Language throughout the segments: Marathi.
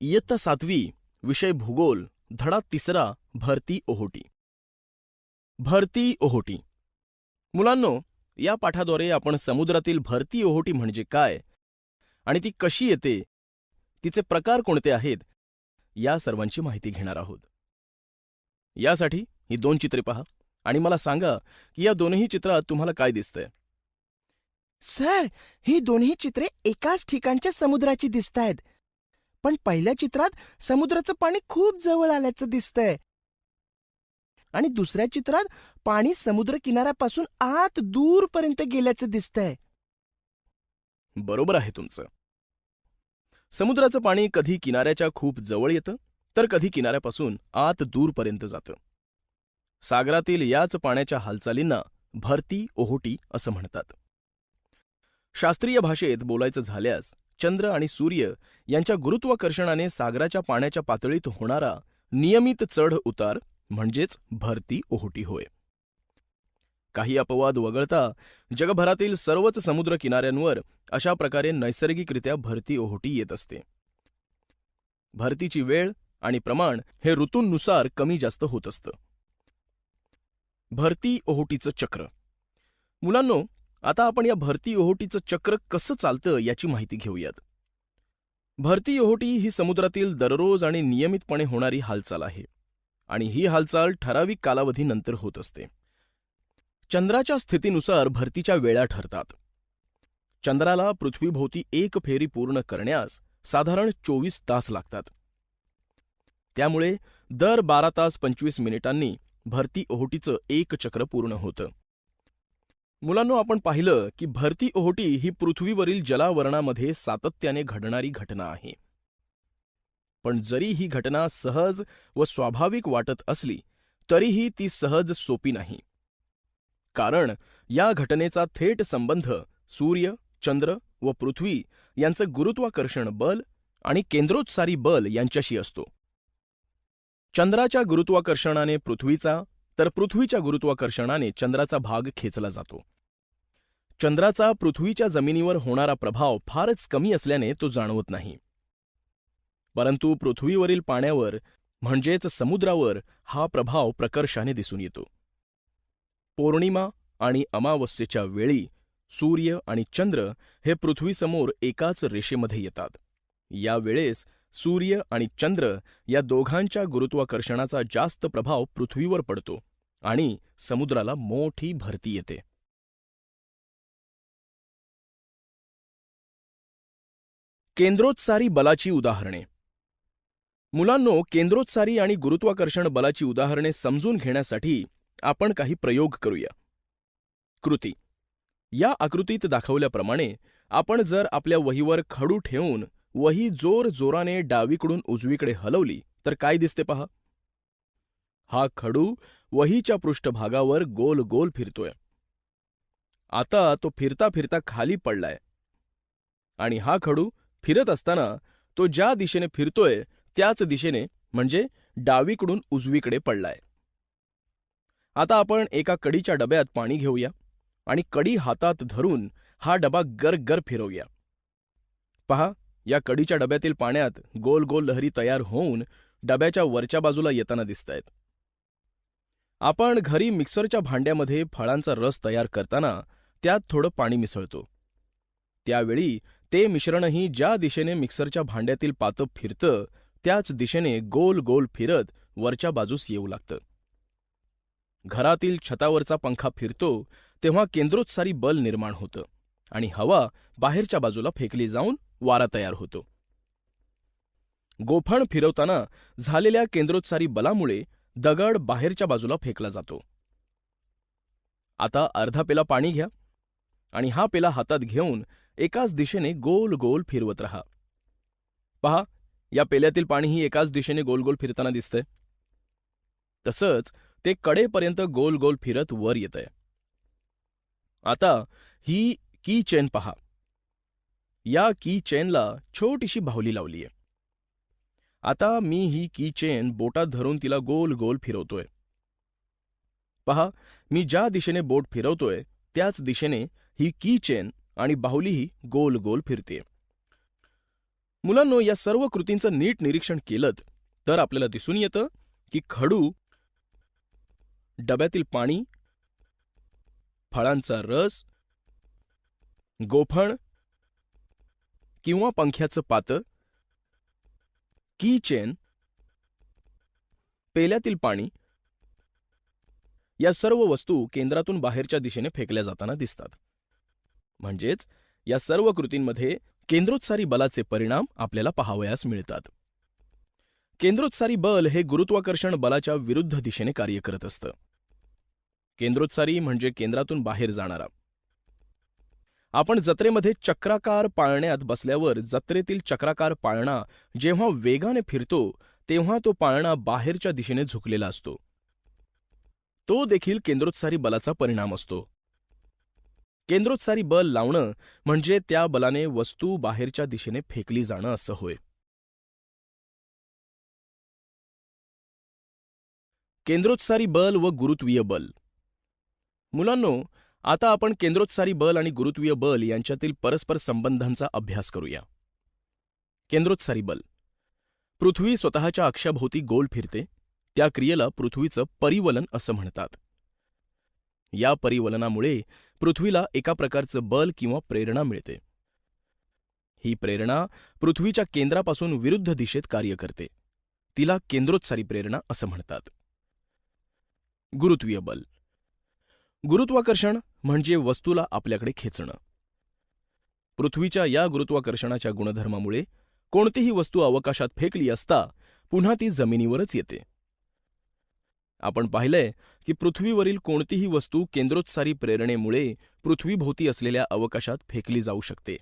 इयत्ता 7वी, विषय भूगोल, धडा 3, भरती ओहोटी. भरती ओहोटी. मुलांनो, या पाठाद्वारे आपण समुद्रातील भरती ओहोटी म्हणजे काय आणि ती कशी येते, तिचे प्रकार कोणते आहेत, या सर्वांची माहिती घेणार आहोत. यासाठी ही 2 चित्रे पहा आणि मला सांगा की या दोन्ही चित्रात तुम्हाला काय दिसतंय. सर, ही दोन्ही चित्रे एकाच ठिकाणच्या समुद्राची दिसतायत. पण पहिल्या चित्रात समुद्राचं पाणी खूप जवळ आल्याचं दिसतंय आणि दुसऱ्या चित्रात पाणी समुद्र किनाऱ्यापासून आत दूरपर्यंत गेल्याचं दिसतंय. बरोबर आहे तुमचं. समुद्राचं पाणी कधी किनाऱ्याच्या खूप जवळ येतं तर कधी किनाऱ्यापासून आत दूरपर्यंत जातं. सागरातील याच पाण्याच्या हालचालींना भरती ओहोटी असं म्हणतात. शास्त्रीय भाषेत बोलायचं झाल्यास चंद्र आणि सूर्य यांच्या गुरुत्वाकर्षणाने सागराच्या पाण्याच्या पातळीत होणारा नियमित चढ उतार म्हणजेच भरती ओहोटी होय. काही अपवाद वगळता जगभरातील सर्वच समुद्र किनाऱ्यांवर अशा प्रकारे नैसर्गिकरित्या भरती ओहोटी येत असते. भरतीची वेळ आणि प्रमाण हे ऋतूंनुसार कमी जास्त होत असतं. भरती ओहोटीचं चक्र. मुलांनो, आता आपण या भरती ओहोटीचं चक्र कसं चालतं याची माहिती घेऊयात. भरती ओहोटी ही समुद्रातील दररोज आणि नियमितपणे होणारी हालचाल आहे आणि ही हालचाल ठराविक कालावधीनंतर होत असते. चंद्राच्या स्थितीनुसार भरतीच्या वेळा ठरतात. चंद्राला पृथ्वीभोवती एक फेरी पूर्ण करण्यास साधारण 24 तास लागतात. त्यामुळे दर 12 तास 25 मिनिटांनी भरती ओहोटीचं एक चक्र पूर्ण होतं. मुलांनो, आपण पाहिलं की भरती ओहोटी ही पृथ्वीवरील जलावरणामध्ये सातत्याने घडणारी घटना आहे. पण जरी ही घटना सहज व स्वाभाविक वाटत असली तरीही ती सहज सोपी नाही. कारण या घटनेचा थेट संबंध सूर्य, चंद्र व पृथ्वी यांचं गुरुत्वाकर्षण बल आणि केंद्रोत्सारी बल यांच्याशी असतो. चंद्राच्या गुरुत्वाकर्षणाने पृथ्वीचा तर पृथ्वीच्या गुरुत्वाकर्षणाने चंद्राचा भाग खेचला जातो. चंद्राचा पृथ्वीच्या जमिनीवर होणारा प्रभाव फारच कमी असल्याने तो जाणवत नाही. परंतु पृथ्वीवरील पाण्यावर म्हणजेच समुद्रावर हा प्रभाव प्रकर्षाने दिसून येतो. पौर्णिमा आणि अमावस्येच्या वेळी सूर्य आणि चंद्र हे पृथ्वीसमोर एकाच रेषेमध्ये येतात. या वेळेस सूर्य आणि चंद्र या दोघांच्या गुरुत्वाकर्षणाचा जास्त प्रभाव पृथ्वीवर पडतो आणि समुद्राला मोठी भरती येते. केंद्रोत्सारी बलाची उदाहरणे. मुलांनो, केंद्रोत्सारी आणि गुरुत्वाकर्षण बलाची उदाहरणे समजून घेण्यासाठी आपण काही प्रयोग करूया. कृती. या आकृतीत दाखवल्याप्रमाणे आपण जर आपल्या वहीवर खडू ठेवून वही जोराने डावीकडून उजवीकडे हलवली तर काय दिसते पहा. हा खडू वहीच्या पृष्ठभागावर गोल गोल फिरतोय. आता तो फिरता फिरता खाली पडलाय आणि हा खडू फिरत असताना तो ज्या दिशेने फिरतोय त्याच दिशेने म्हणजे डावीकडून उजवीकडे पडलाय. आता आपण एका कडीच्या डब्यात पाणी घेऊया आणि कडी हातात धरून हा डबा गरगर फिरवूया. पहा, या कडीच्या डब्यातील पाण्यात गोल गोल लहरी तयार होऊन डब्याच्या वरच्या बाजूला येताना दिसतायत. आपण घरी मिक्सरच्या भांड्यामध्ये फळांचा रस तयार करताना त्यात थोडं पाणी मिसळतो. त्यावेळी ते मिश्रणही ज्या दिशेने मिक्सरच्या भांड्यातील पातं फिरतं त्याच दिशेने गोल गोल फिरत वरच्या बाजूस येऊ लागतं. घरातील छतावरचा पंखा फिरतो तेव्हा केंद्रोत्सारी बल निर्माण होतं आणि हवा बाहेरच्या बाजूला फेकली जाऊन वारा तयार होतो. गोफण फिरवताना झालेल्या केंद्रोत्सारी बलामुळे दगड बाहेरच्या बाजूला फेकला जातो. आता अर्धा पेला पाणी घ्या आणि हा पेला हातात घेऊन एकाच दिशेने गोल गोल फिरवत राहा. पहा, या पेल्यातील पाणीही एकाच दिशेने गोल गोल फिरताना दिसतंय. तसंच ते कडेपर्यंत गोल गोल फिरत वर येतंय. आता ही की चेन पहा. या की चेनला छोटीशी बाहुली लावलीय. आता मी ही की चेन बोटात धरून तिला गोल गोल फिरवतोय. पहा, मी ज्या दिशेने बोट फिरवतोय त्याच दिशेने ही की चेन आणि बाहुलीही गोल गोल फिरते. मुलांनो, या सर्व कृतींचं नीट निरीक्षण केलं तर आपल्याला दिसून येतं की खडू, डब्यातील पाणी, फळांचा रस, गोफण किंवा पंख्याचं पातं, की चेन, पेल्यातील पाणी या सर्व वस्तू केंद्रातून बाहेरच्या दिशेने फेकल्या जाताना दिसतात. म्हणजेच या सर्व कृतींमध्ये केंद्रोत्सारी बलाचे परिणाम आपल्याला पाहावयास मिळतात. केंद्रोत्सारी बल हे गुरुत्वाकर्षण बलाच्या विरुद्ध दिशेने कार्य करत असतं. केंद्रोत्सारी म्हणजे केंद्रातून बाहेर जाणारा. आपण जत्रेमध्ये चक्राकार पाळण्यात बसल्यावर जत्रेतील चक्राकार पाळणा जेव्हा वेगाने फिरतो तेव्हा तो पाळणा बाहेरच्या दिशेने झुकलेला असतो. तो देखील केंद्रोत्सारी बलाचा परिणाम असतो. केंद्रोत्सारी बल लावणं म्हणजे त्या बलाने वस्तू बाहेरच्या दिशेने फेकली जाणं असं होय. केंद्रोत्सारी बल व गुरुत्वीय बल. मुलांनो, आता आपण केंद्रोत्सारी बल आणि गुरुत्वीय बल यांच्यातील परस्पर संबंधांचा अभ्यास करूया. केंद्रोत्सारी बल. पृथ्वी स्वतःच्या अक्षाभोवती गोल फिरते, त्या क्रियेला पृथ्वीचं परिवलन असं म्हणतात. या परिवलनामुळे पृथ्वीला एका प्रकारचं बल किंवा प्रेरणा मिळते. ही प्रेरणा पृथ्वीच्या केंद्रापासून विरुद्ध दिशेत कार्य करते. तिला केंद्रोत्सारी प्रेरणा असं म्हणतात. गुरुत्वीय बल. गुरुत्वाकर्षण म्हणजे वस्तूला आपल्याकडे खेचणं. पृथ्वीच्या या गुरुत्वाकर्षणाच्या गुणधर्मामुळे कोणतीही वस्तू अवकाशात फेकली असता पुन्हा ती जमिनीवरच येते. आपण पाहिलंय की पृथ्वीवरील कोणतीही वस्तू केंद्रोत्सारी प्रेरणेमुळे पृथ्वीभोवती असलेल्या अवकाशात फेकली जाऊ शकते,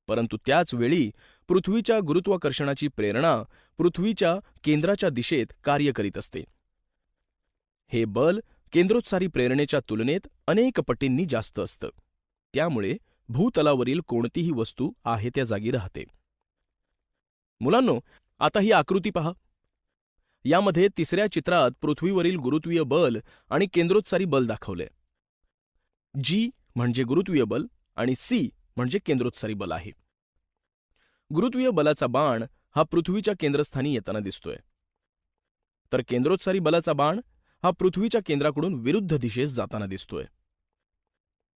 परंतु त्याच वेळी पृथ्वीच्या गुरुत्वाकर्षणाची प्रेरणा पृथ्वीच्या केंद्राच्या दिशेत कार्य करीत असते. हे बल केंद्रोत्सारी प्रेरणेच्या तुलनेत अनेक पटींनी जास्त असतं. त्यामुळे भूतलावरील कोणतीही वस्तू आहे त्या जागी राहते. मुलांनो, आता ही आकृती पहा. यामध्ये तिसऱ्या चित्रात पृथ्वीवरील गुरुत्वीय बल आणि केंद्रोत्सारी बल दाखवले. जी म्हणजे गुरुत्वीय बल आणि सी म्हणजे केंद्रोत्सारी बल आहे. गुरुत्वीय बलाचा बाण हा पृथ्वीच्या केंद्रस्थानी येताना दिसतोय, तर केंद्रोत्सारी बलाचा बाण हा पृथ्वीच्या केंद्राकडून विरुद्ध दिशेस जाताना दिसतोय.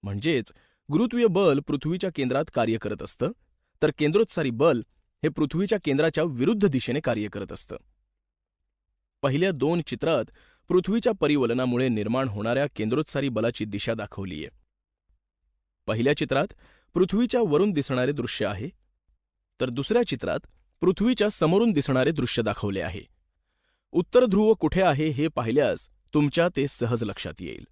म्हणजेच गुरुत्वीय बल पृथ्वीच्या केंद्रात कार्य करत असतं, तर केंद्रोत्सारी बल हे पृथ्वीच्या केंद्राच्या विरुद्ध दिशेने कार्य करत असतं. पहिल्या दोन चित्रात पृथ्वीच्या परिवलनामुळे निर्माण होणाऱ्या केंद्रोत्सारी बलाची दिशा दाखवलीय. पहिल्या चित्रात पृथ्वीच्या वरून दिसणारे दृश्य आहे, तर दुसऱ्या चित्रात पृथ्वीच्या समोरून दिसणारे दृश्य दाखवले आहे. उत्तर ध्रुव कुठे आहे हे पाहिल्यास तुमच्या ते सहज लक्षात येईल.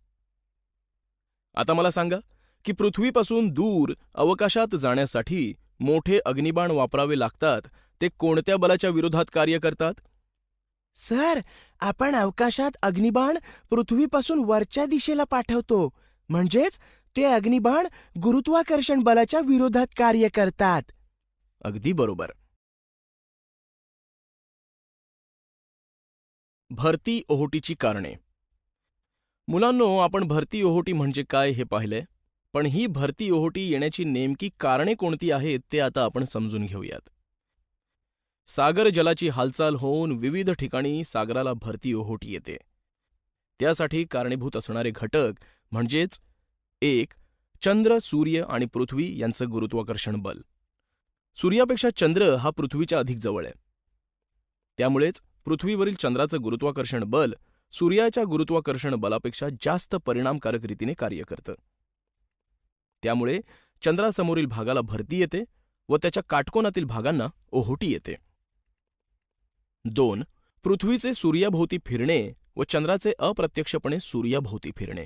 आता मला सांगा की पृथ्वीपासून दूर अवकाशात जाण्यासाठी मोठे अग्निबाण वापरावे लागतात, ते कोणत्या बलाच्या विरोधात कार्य करतात? सर, आपण अवकाशात अग्निबाण पृथ्वीपासून वरच्या दिशेला पाठवतो, म्हणजेच ते अग्निबाण गुरुत्वाकर्षण बलाच्या विरोधात कार्य करतात. अगदी बरोबर. भरती ओहोटीची कारणे. मुलांनो, आपण भरती ओहोटी म्हणजे काय हे पाहिलंय, पण ही भरती ओहोटी येण्याची नेमकी कारणे कोणती आहेत ते आता आपण समजून घेऊयात. सागर जलाची हालचाल होऊन विविध ठिकाणी सागराला भरती ओहोटी येते. त्यासाठी कारणीभूत असणारे घटक म्हणजेच 1. चंद्र, सूर्य आणि पृथ्वी यांचं गुरुत्वाकर्षण बल. सूर्यापेक्षा चंद्र हा पृथ्वीच्या अधिक जवळ आहे. त्यामुळेच पृथ्वीवरील चंद्राचं गुरुत्वाकर्षण बल सूर्याच्या गुरुत्वाकर्षण बलापेक्षा जास्त परिणामकारक रीतीने कार्य करतं. त्यामुळे चंद्रासमोरील भागाला भरती येते व त्याच्या काटकोनातील भागांना ओहोटी येते. 2. पृथ्वीचे सूर्याभोवती फिरणे व चंद्राचे अप्रत्यक्षपणे सूर्याभोवती फिरणे.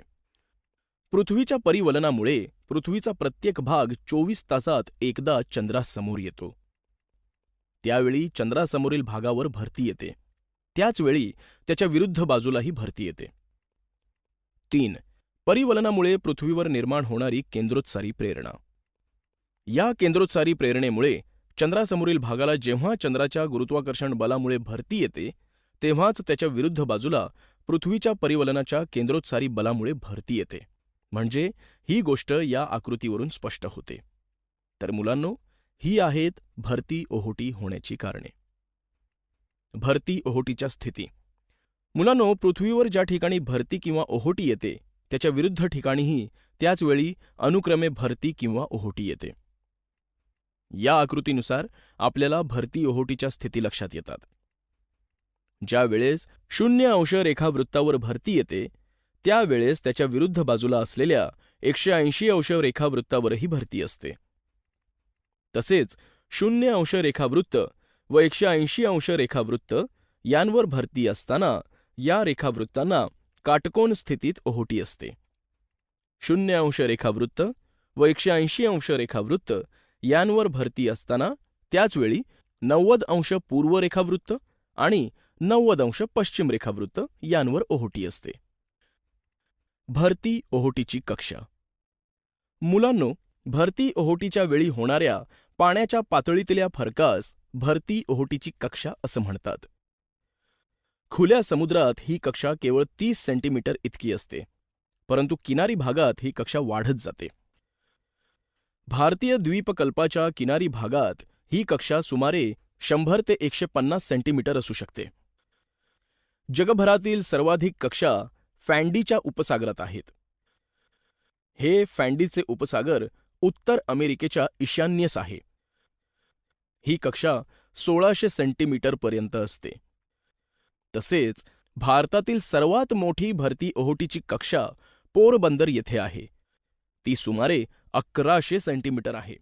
पृथ्वीच्या परिवलनामुळे पृथ्वीचा प्रत्येक भाग 24 तासात एकदा चंद्रासमोर येतो. त्यावेळी चंद्रासमोरील भागावर भरती येते, त्याचवेळी त्याच्या विरुद्ध बाजूलाही भरती येते. 3. परिवलनामुळे पृथ्वीवर निर्माण होणारी केंद्रोत्सारी प्रेरणा. या केंद्रोत्सारी प्रेरणेमुळे चंद्रासमोरील भागाला जेव्हा चंद्राच्या गुरुत्वाकर्षण बलामुळे भरती येते, तेव्हाच त्याच्या विरुद्ध बाजूला पृथ्वीच्या परिवलनाच्या केंद्रोत्सारी बलामुळे भरती येते. म्हणजे ही गोष्ट या आकृतीवरून स्पष्ट होते. तर मुलांनो, ही आहेत भरती ओहोटी होण्याची कारणे. भरती ओहोटीच्या स्थिती. मुलांनो, पृथ्वीवर ज्या ठिकाणी भरती किंवा ओहोटी येते त्याच्या विरुद्ध ठिकाणीही त्याच वेळी अनुक्रमे भरती किंवा ओहोटी येते. या आकृतीनुसार आपल्याला भरती ओहोटीच्या स्थिती लक्षात येतात. ज्या वेळेस 0° रेखावृत्तावर भरती येते त्यावेळेस त्याच्या विरुद्ध बाजूला असलेल्या 180° रेखावृत्तावरही भरती असते. तसेच 0° रेखावृत्त व 180° रेखावृत्त यांवर भरती असताना या रेखावृत्तांना काटकोन स्थितीत ओहोटी असते. 0° रेखावृत्त व 180° रेखावृत्त यांवर भरती असताना त्याचवेळी 90° पूर्व रेखावृत्त आणि 90° पश्चिम रेखावृत्त यांवर ओहोटी असते. भरती ओहोटीची कक्षा. मुलांनो, भरती ओहोटीच्या वेळी होणाऱ्या पाण्याच्या पातळीतल्या फरकास भरती ओहोटीची कक्षा असं म्हणतात. खुल्या समुद्रात ही कक्षा केवळ 30 सेंटीमीटर इतकी असते, परंतु किनारी भागात ही कक्षा वाढत जाते. भारतीय द्वीपकल्पाच्या किनारी भागात ही कक्षा सुमारे 100 ते 150 सेंटीमीटर असू शकते. जगभरातील सर्वाधिक कक्षा फॅन्डीच्या उपसागरात आहेत. हे फॅन्डीचे उपसागर उत्तर अमेरिकेच्या ईशान्येस आहे. ही कक्षा 1600 सेंटीमीटर पर्यंत असते. तसेच भारतातील सर्वात मोठी भरती ओहोटीची कक्षा पोरबंदर येथे आहे. ती सुमारे 1100 सेंटीमीटर आहे.